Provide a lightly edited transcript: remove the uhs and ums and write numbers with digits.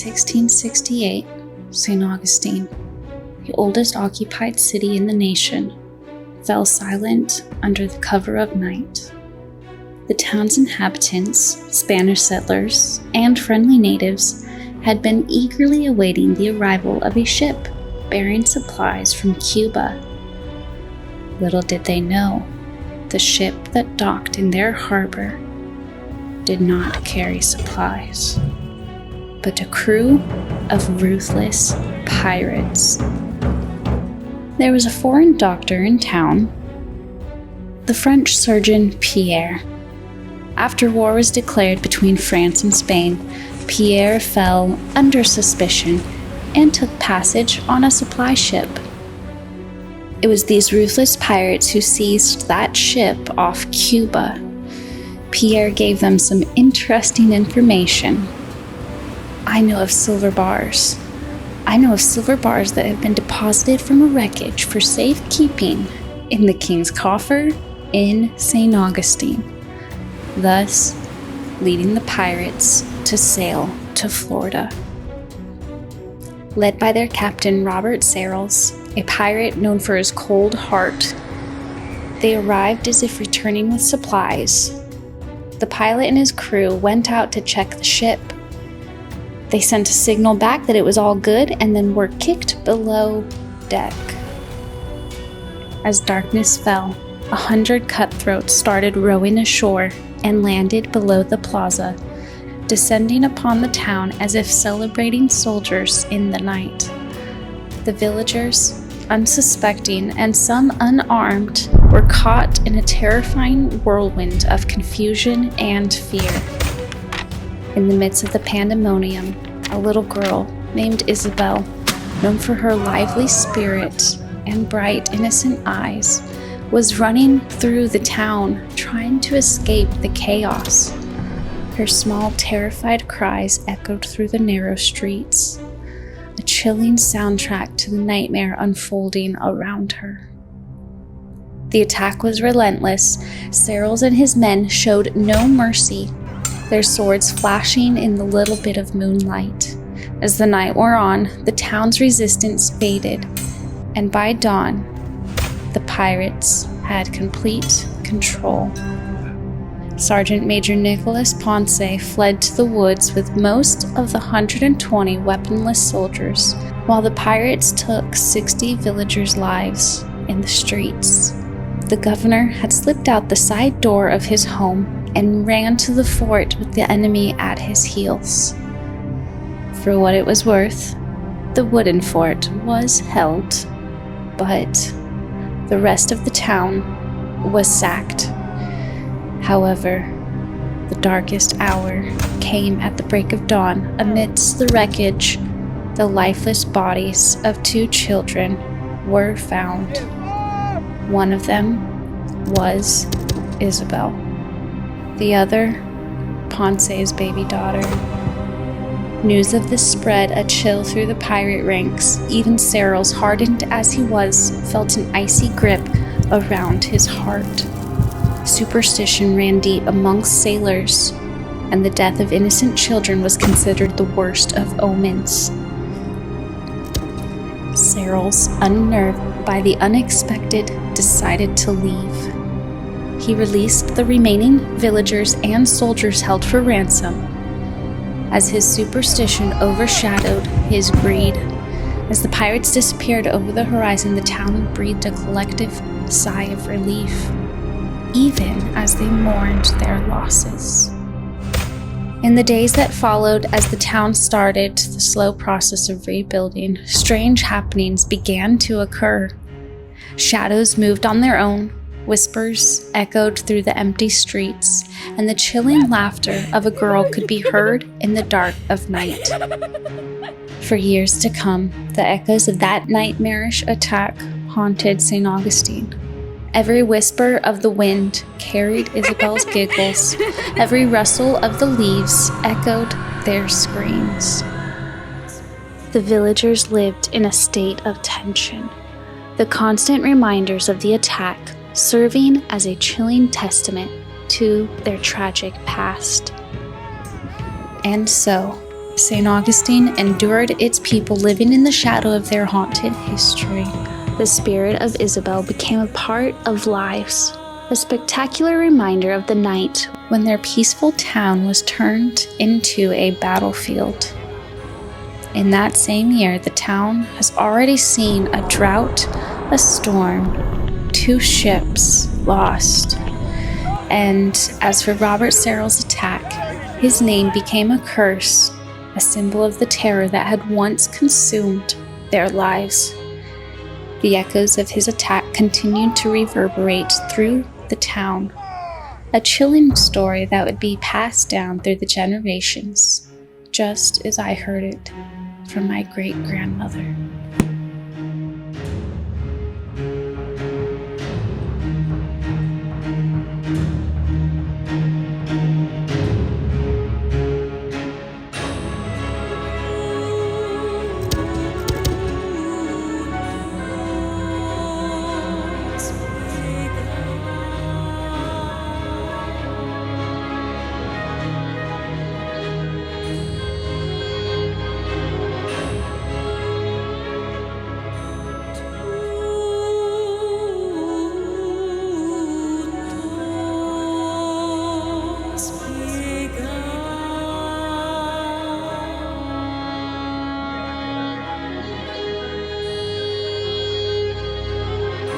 1668, St. Augustine, the oldest occupied city in the nation, fell silent under the cover of night. The town's inhabitants, Spanish settlers, and friendly natives had been eagerly awaiting the arrival of a ship bearing supplies from Cuba. Little did they know, the ship that docked in their harbor did not carry supplies, but a crew of ruthless pirates. There was a foreign doctor in town, the French surgeon Pierre. After war was declared between France and Spain, Pierre fell under suspicion and took passage on a supply ship. It was these ruthless pirates who seized that ship off Cuba. Pierre gave them some interesting information. I know of silver bars that have been deposited from a wreckage for safekeeping in the king's coffer in St. Augustine, thus leading the pirates to sail to Florida. Led by their captain Robert Searles, a pirate known for his cold heart, they arrived as if returning with supplies. The pilot and his crew went out to check the ship. They sent a signal back that it was all good and then were kicked below deck. As darkness fell, 100 cutthroats started rowing ashore and landed below the plaza, descending upon the town as if celebrating soldiers in the night. The villagers, unsuspecting and some unarmed, were caught in a terrifying whirlwind of confusion and fear. In the midst of the pandemonium, a little girl named Isabel, known for her lively spirit and bright, innocent eyes, was running through the town, trying to escape the chaos. Her small, terrified cries echoed through the narrow streets, a chilling soundtrack to the nightmare unfolding around her. The attack was relentless. Searles and his men showed no mercy, their swords flashing in the little bit of moonlight. As the night wore on, the town's resistance faded, and by dawn, the pirates had complete control. Sergeant Major Nicholas Ponce fled to the woods with most of the 120 weaponless soldiers, while the pirates took 60 villagers' lives in the streets. The governor had slipped out the side door of his home and ran to the fort with the enemy at his heels. For what it was worth, the wooden fort was held, but the rest of the town was sacked. However, the darkest hour came at the break of dawn. Amidst the wreckage, the lifeless bodies of 2 children were found. One of them was Isabel. The other, Ponce's baby daughter. News of this spread a chill through the pirate ranks. Even Searles, hardened as he was, felt an icy grip around his heart. Superstition ran deep amongst sailors, and the death of innocent children was considered the worst of omens. Searles, unnerved by the unexpected, decided to leave. He released the remaining villagers and soldiers held for ransom, as his superstition overshadowed his greed. As the pirates disappeared over the horizon, the town breathed a collective sigh of relief, even as they mourned their losses. In the days that followed, as the town started the slow process of rebuilding, strange happenings began to occur. Shadows moved on their own, whispers echoed through the empty streets, and the chilling laughter of a girl could be heard in the dark of night. For years to come, the echoes of that nightmarish attack haunted St. Augustine. Every whisper of the wind carried Isabel's giggles. Every rustle of the leaves echoed their screams. The villagers lived in a state of tension, the constant reminders of the attack serving as a chilling testament to their tragic past. And so, St. Augustine endured its people living in the shadow of their haunted history. The spirit of Isabel became a part of lives, a spectacular reminder of the night when their peaceful town was turned into a battlefield. In that same year, the town has already seen a drought, a storm, 2 ships lost. And as for Robert Searles' attack, his name became a curse, a symbol of the terror that had once consumed their lives. The echoes of his attack continued to reverberate through the town, a chilling story that would be passed down through the generations, just as I heard it from my great-grandmother.